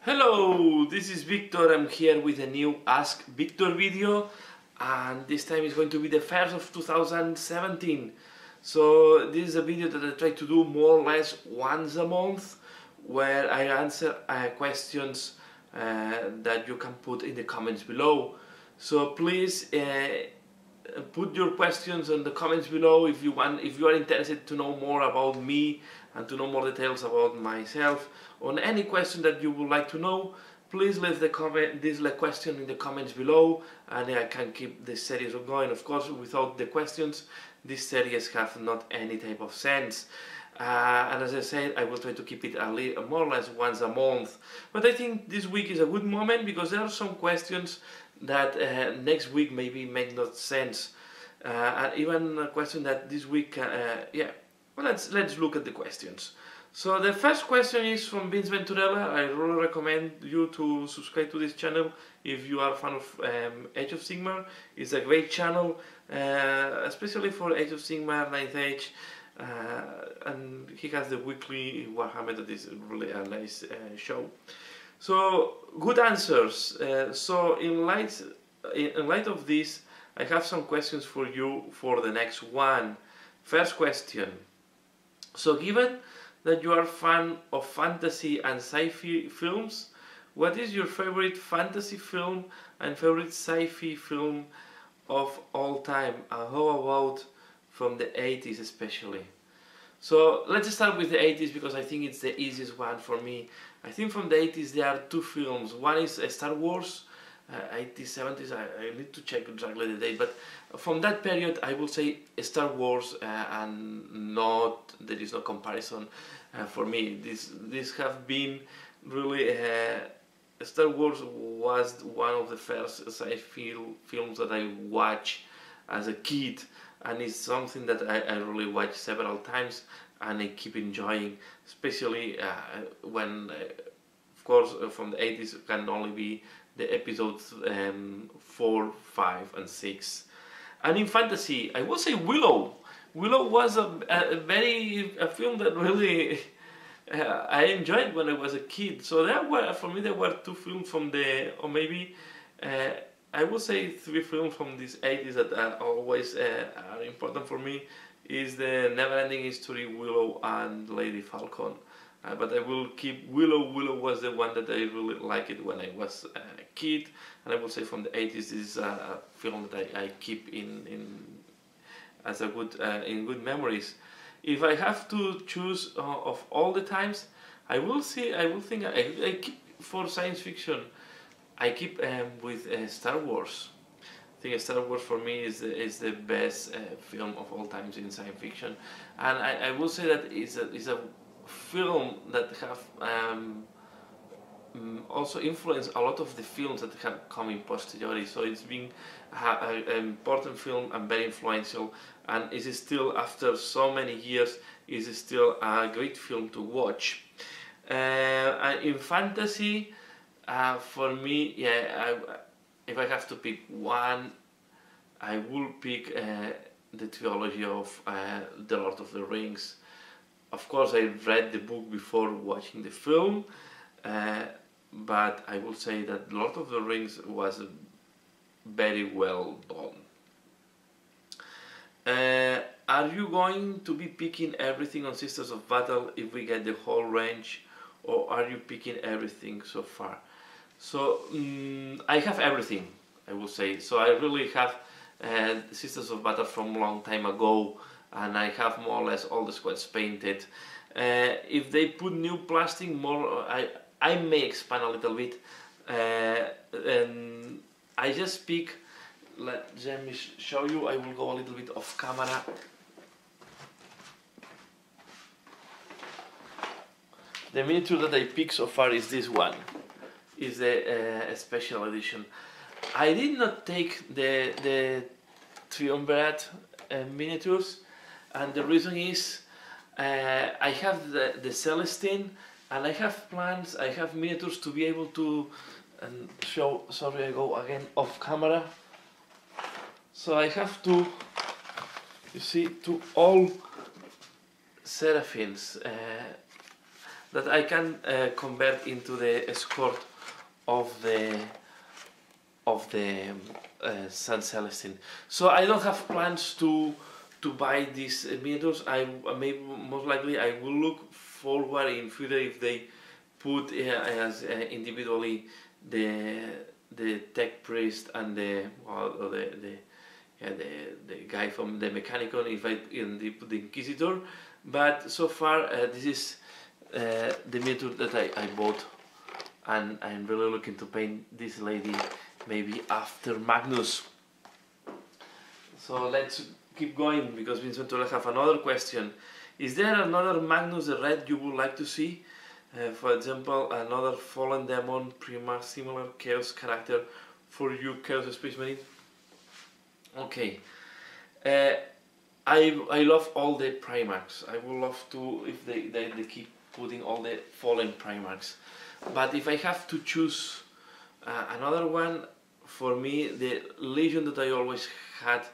Hello, this is Victor. I'm here with a new Ask Victor video, and this time is going to be the first of 2017. So this is a video that I try to do more or less once a month, where I answer questions that you can put in the comments below. So please put your questions in the comments below if you are interested to know more about me and to know more details about myself. On any question that you would like to know, please leave this question in the comments below, and I can keep this series going. Of course, without the questions, this series have not any type of sense. And as I said, I will try to keep it more or less once a month. But I think this week is a good moment because there are some questions that next week maybe make not sense. And even a question that this week, well, let's look at the questions. So the first question is from Vince Venturella. I really recommend you to subscribe to this channel if you are a fan of Age of Sigmar. It's a great channel, especially for Age of Sigmar, 9th Age, and he has the weekly Warhammer that is really a nice show. So good answers. So in light of this, I have some questions for you for the next one. First question. So given that you are a fan of fantasy and sci-fi films, what is your favorite fantasy film and favorite sci-fi film of all time? And how about from the 80s especially? So let's start with the 80s because I think it's the easiest one for me. I think from the 80s there are two films. One is Star Wars, 80s, 70s, I need to check exactly the date, but from that period I will say Star Wars, and there is no comparison for me. This have been really, Star Wars was one of the first sci-fi films that I watched as a kid, and it's something that I really watched several times and I keep enjoying, especially when, of course, from the 80s can only be the episodes 4, 5 and 6. And in fantasy, I will say Willow. Willow was a film that really I enjoyed when I was a kid. So for me there were two films from or maybe I would say three films from these 80s that are always are important for me. Is the Neverending History, Willow and Lady Falcon. But I will keep Willow. Willow was the one that I really liked when I was a kid, and I will say from the 80s this is a film that I keep as a good in good memories. If I have to choose of all the times, I keep for science fiction. I keep with Star Wars. I think Star Wars for me is the best film of all times in science fiction, and I will say that it's a film that have also influenced a lot of the films that have come in posteriori. So it's been an important film and very influential, and it is still, after so many years, is still a great film to watch. And in fantasy, for me, if I have to pick one, I will pick the trilogy of The Lord of the Rings. Of course, I read the book before watching the film, but I will say that Lord of the Rings was very well done. Are you going to be picking everything on Sisters of Battle if we get the whole range, or are you picking everything so far? So I have everything, I will say. So I really have Sisters of Battle from a long time ago, and I have more or less all the squads painted. If they put new plastic more, I may expand a little bit. And I just pick, let me show you, I will go a little bit off camera. The miniature that I picked so far is this one, is the special edition. I did not take the Triumvirate miniatures, and the reason is I have the Celestine, and I have plans, I have miniatures to be able to show. Sorry, I go again off camera. So I have to, you see, to all Seraphins. that I can convert into the escort of the San Celestine. So I don't have plans to buy these miniatures. Maybe most likely I will look forward in future if they put as individually the tech priest and the guy from the Mechanicon in the Inquisitor. But so far this is the miniature that I bought, and I'm really looking to paint this lady maybe after Magnus. So let's keep going, because Vincent will have another question. Is there another Magnus the Red you would like to see? For example, another Fallen Demon, Primarch, similar Chaos character for you, Chaos Space Marine? Okay. I love all the Primarchs. I would love to, if they keep putting all the Fallen Primarchs. But if I have to choose another one, for me, the Legion that I always had,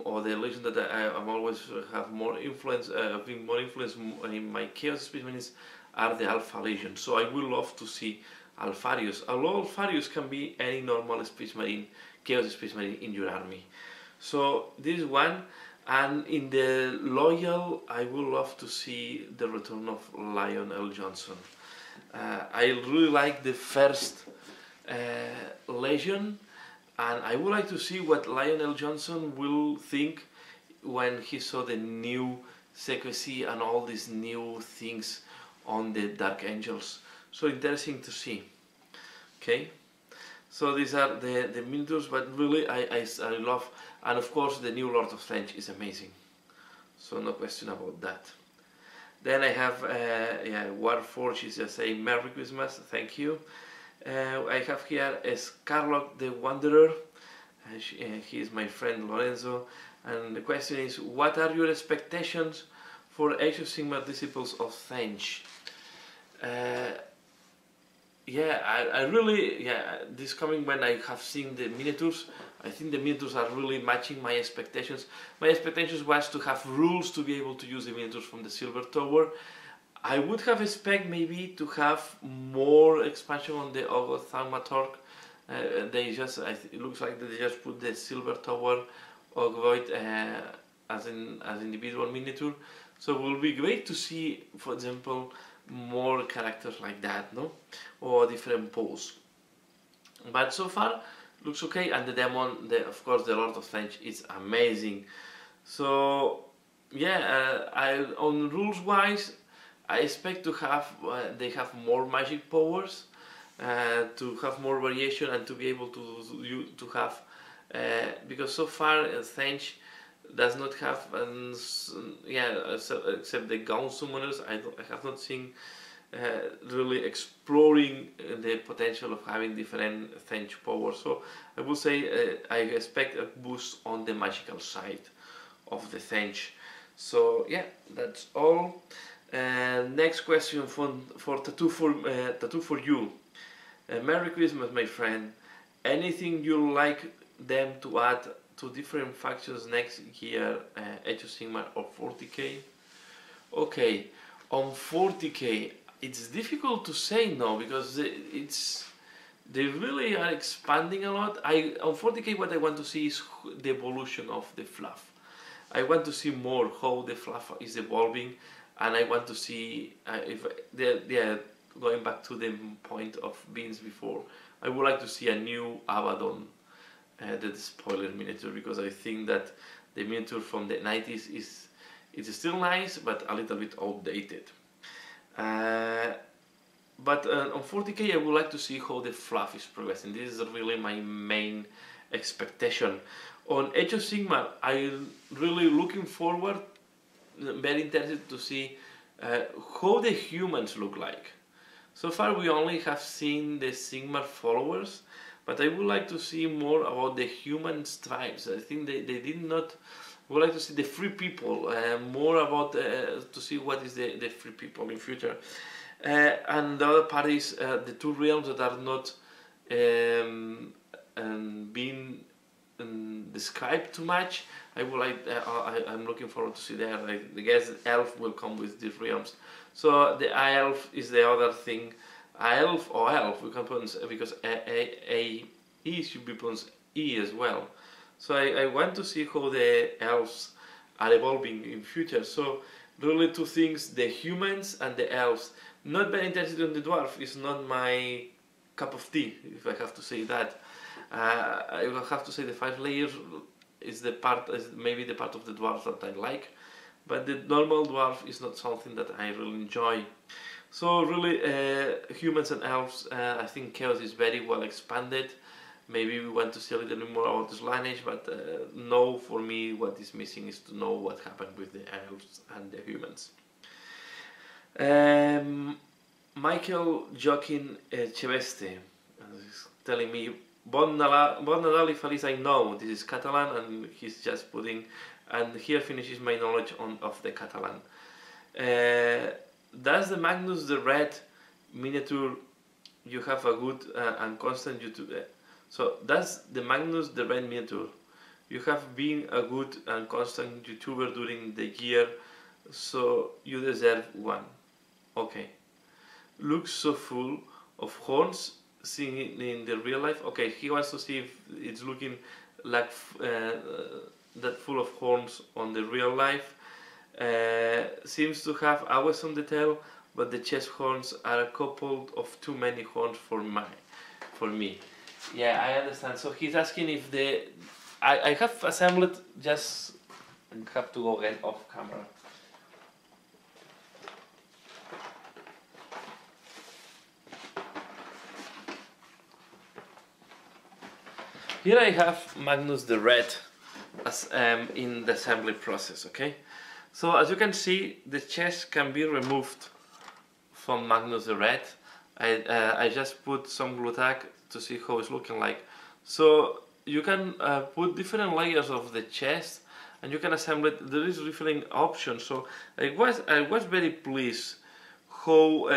or the Legion that I'm always have more influence, being more influence in my Chaos Space Marines, are the Alpha Legion. So I would love to see Alpharius. Although Alpharius can be any normal Space Marine, Chaos Space Marine in your army. So this is one. And in the Loyal, I would love to see the return of Lion L. Johnson. I really like the first Legion, and I would like to see what Lionel Johnson will think when he saw the new secrecy and all these new things on the Dark Angels. So interesting to see. Okay, so these are the miniatures, but really I love, and of course the new Lord of Strange is amazing, so no question about that. Then I have Warforged is just saying Merry Christmas, thank you. I have here Scarlock the Wanderer. He is my friend Lorenzo, and the question is, what are your expectations for Age of Sigmar Disciples of Thench? I really, this coming when I have seen the miniatures, I think the miniatures are really matching my expectations. My expectations was to have rules to be able to use the miniatures from the Silver Tower. I would have expected maybe to have more expansion on the Ogoth Thaumaturg. It looks like they just put the Silver Tower Ogoth as individual miniature. So it will be great to see, for example, more characters like that, no, or different pose. But so far looks okay, and the demon, of course, the Lord of Strange is amazing. So on rules wise, I expect to have they have more magic powers, to have more variation, and to be able to have because so far Thench does not have except the Gaun summoners. I have not seen really exploring the potential of having different Thench powers. So I would say I expect a boost on the magical side of the Thench. So yeah, that's all. Next question for Tattoo for you. Merry Christmas, my friend. Anything you like them to add to different factions next year, Age of Sigmar or 40k? Okay, on 40k it's difficult to say no, because they really are expanding a lot. On 40k what I want to see is the evolution of the fluff. I want to see more how the fluff is evolving, and I want to see if they're going back to the point of Beans before. I would like to see a new Abaddon, the spoiler miniature, because I think that the miniature from the 90s is still nice, but a little bit outdated. But on 40k I would like to see how the fluff is progressing. This is really my main expectation. On Age of Sigmar, I'm really looking forward, very interested to see how the humans look like. So far we only have seen the Sigmar followers, but I would like to see more about the human tribes. I think they did not. I would like to see the free people, more about to see what is the free people in future. And the other part is the two realms that are not being describe too much. I'm looking forward to see that. I guess elf will come with these realms. So the elf is the other thing. Elf or elf we can pronounce because a e should be pronounced e as well. So I want to see how the elves are evolving in future. So really two things: the humans and the elves. Not very interested in the dwarf. It's not my cup of tea, if I have to say that. I will have to say the 5 layers is maybe the part of the dwarf that I like, but the normal dwarf is not something that I really enjoy. So really, humans and elves, I think Chaos is very well expanded. Maybe we want to see a little bit more about this lineage, but no, for me what is missing is to know what happened with the elves and the humans. Michael Joaquin Cheveste is telling me Bon Nadal y Feliz. I know this is Catalan, and he's just putting, and here finishes my knowledge of the Catalan. Does the Magnus the Red miniature you have a good and constant YouTube? So does the Magnus the Red miniature you have been a good and constant YouTuber during the year, so you deserve one. Okay. Looks so full of horns. Seeing it in the real life. Okay, he wants to see if it's looking like that full of horns on the real life. Seems to have always on the tail, but the chest horns are a couple of too many horns for me. Yeah, I understand. So he's asking if I have assembled, just have to go again off camera. Here I have Magnus the Red as in the assembly process, okay? So as you can see, the chest can be removed from Magnus the Red. I just put some glue tack to see how it's looking like. So you can put different layers of the chest and you can assemble it. There is different options. So I was very pleased how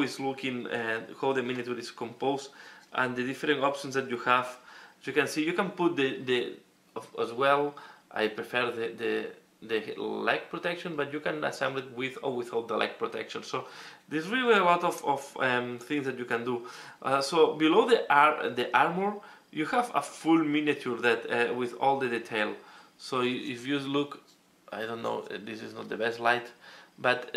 it's looking and how the miniature is composed and the different options that you have. As you can see, you can put as well. I prefer the leg protection, but you can assemble it with or without the leg protection. So there's really a lot of things that you can do. So below the armor, you have a full miniature that with all the detail. So if you look, I don't know, this is not the best light, but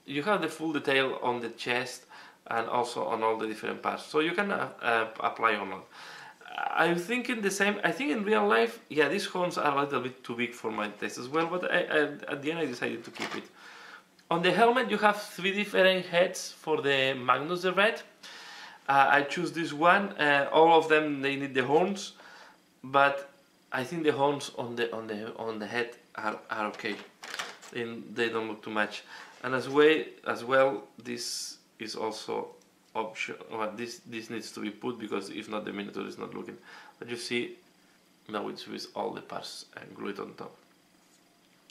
you have the full detail on the chest and also on all the different parts. So you can apply or not. I'm thinking the same. I think in real life, yeah, these horns are a little bit too big for my taste as well, but at the end I decided to keep it. On the helmet you have 3 different heads for the Magnus the Red. I choose this one. All of them, they need the horns, but I think the horns on the head are okay. They don't look too much. And as well, this is also option. Well, this needs to be put because if not, the miniature is not looking. But you see, now it's with all the parts and glue it on top.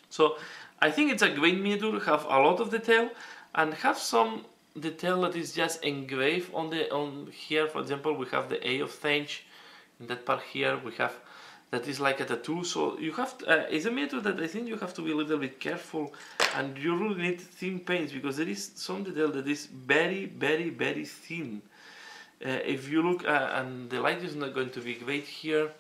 So I think it's a great miniature. Have a lot of detail and have some detail that is just engraved on here. For example, we have the A of Thange. In that part here, we have that is like a tattoo. So you have to, it's a miniature that I think you have to be a little bit careful, and you really need thin paints because there is some detail that is very, very, very thin. If you look, and the light is not going to be great here,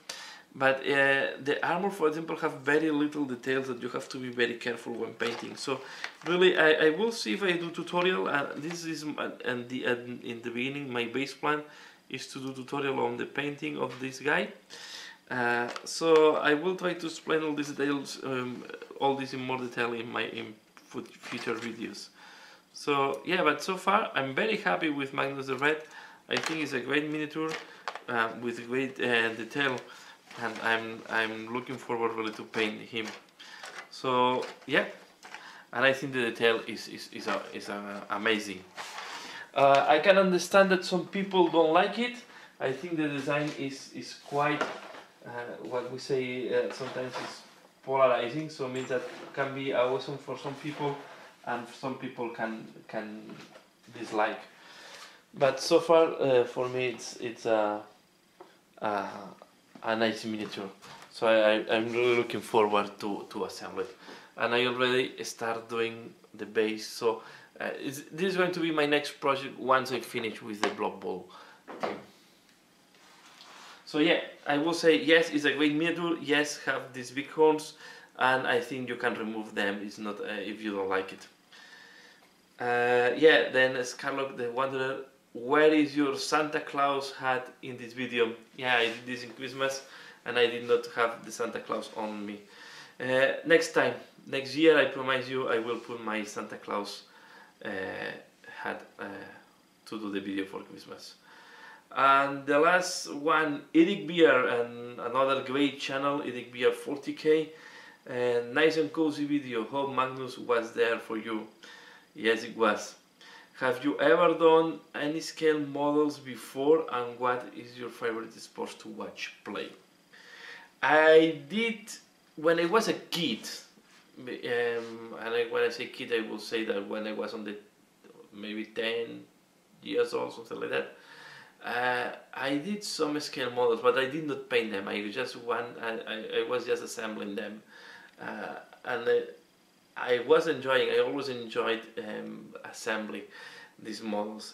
but the armor, for example, have very little details that you have to be very careful when painting. So really, I will see if I do tutorial. This is in the beginning, my base plan is to do tutorial on the painting of this guy. So I will try to explain all these details, all this in more detail in my future videos. So yeah, but so far I'm very happy with Magnus the Red. I think it's a great miniature with great detail, and I'm looking forward really to paint him. So yeah, and I think the detail is amazing. I can understand that some people don't like it. I think the design is quite what we say sometimes is polarizing, so it means that can be awesome for some people and some people can dislike. But so far for me it's a nice miniature. So I'm really looking forward to assemble it. And I already start doing the base. So this is going to be my next project once I finish with the Block Ball team. So yeah, I will say yes, it's a great miniature. Yes, have these big horns, and I think you can remove them. It's not if you don't like it. Yeah, then Scarlock the Wanderer. Where is your Santa Claus hat in this video? Yeah, I did this in Christmas, and I did not have the Santa Claus on me. Next time, next year, I promise you, I will put my Santa Claus hat to do the video for Christmas. And the last one, Eric Beer, and another great channel, Eric Beer 40k. Nice and cozy video. Hope Magnus was there for you. Yes, it was. Have you ever done any scale models before, and what is your favorite sport to watch play? I did when I was a kid, and when I say kid, I will say that when I was on the maybe 10 years old, something like that. I did some scale models, but I did not paint them. I was just assembling them, and I was enjoying. I always enjoyed assembling these models.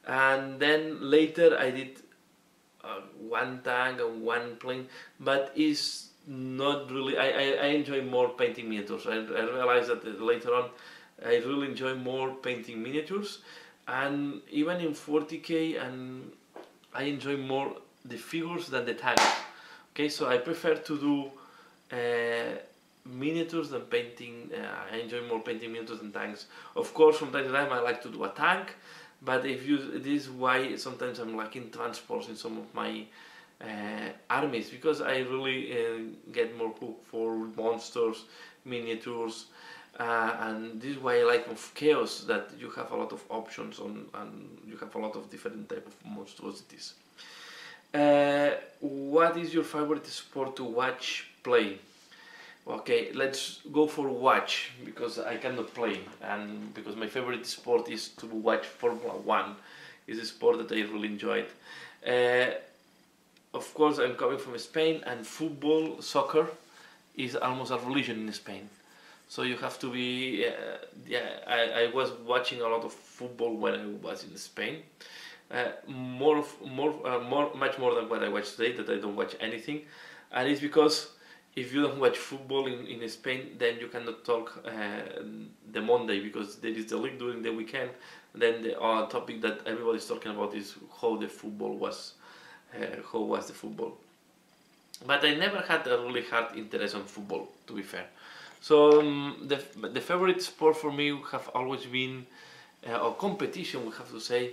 And then later I did one tank and one plane, but it's not really. I enjoy more painting miniatures. I realized that later on I really enjoy more painting miniatures, and even in 40k, and I enjoy more the figures than the tanks. Okay, so I prefer to do miniatures than painting. I enjoy more painting miniatures than tanks. Of course, from time to time I like to do a tank, but this is why sometimes I'm lacking transports in some of my armies, because I really get more hooked for monsters, miniatures, and this is why I like of Chaos, that you have a lot of options on, and you have a lot of different type of monstrosities. What is your favorite sport to watch play? Okay, let's go for watch, because I cannot play, and because my favorite sport is to watch Formula 1. It's a sport that I really enjoyed. Of course, I'm coming from Spain, and football, soccer, is almost a religion in Spain. So you have to be, I was watching a lot of football when I was in Spain. Much more than what I watch today, that I don't watch anything. And it's because if you don't watch football in Spain, then you cannot talk the Monday, because there is the league during the weekend. Then the topic that everybody's talking about is how the football was, how was the football. But I never had a really hard interest on football, to be fair. So the favorite sport for me have always been, or competition we have to say,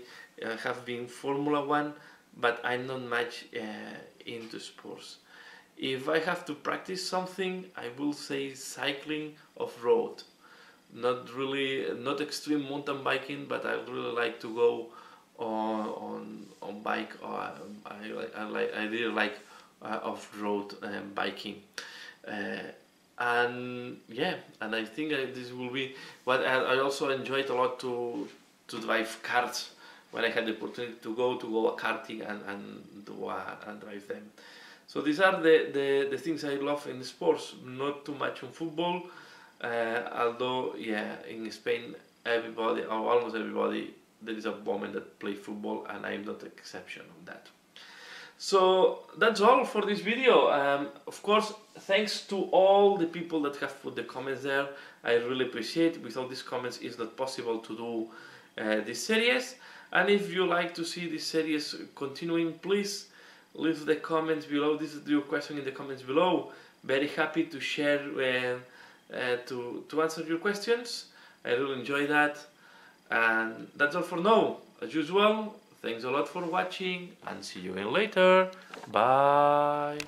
have been Formula 1, but I'm not much into sports. If I have to practice something, I will say cycling off-road. Not really, not extreme mountain biking, but I really like to go on bike. Or I really like off-road biking. And yeah, and I think this will be what I also enjoyed a lot to drive cars when I had the opportunity to go a karting and drive them. So these are the things I love in sports. Not too much on football, although yeah, in Spain everybody, or almost everybody, there is a moment that play football, and I'm not an exception on that. So that's all for this video. Of course, thanks to all the people that have put the comments there. I really appreciate it. Without these comments, it's not possible to do this series. And if you like to see this series continuing, please leave the comments below. This is your question in the comments below. Very happy to share to answer your questions. I really enjoy that. And that's all for now. As usual, thanks a lot for watching, and see you again later. Bye.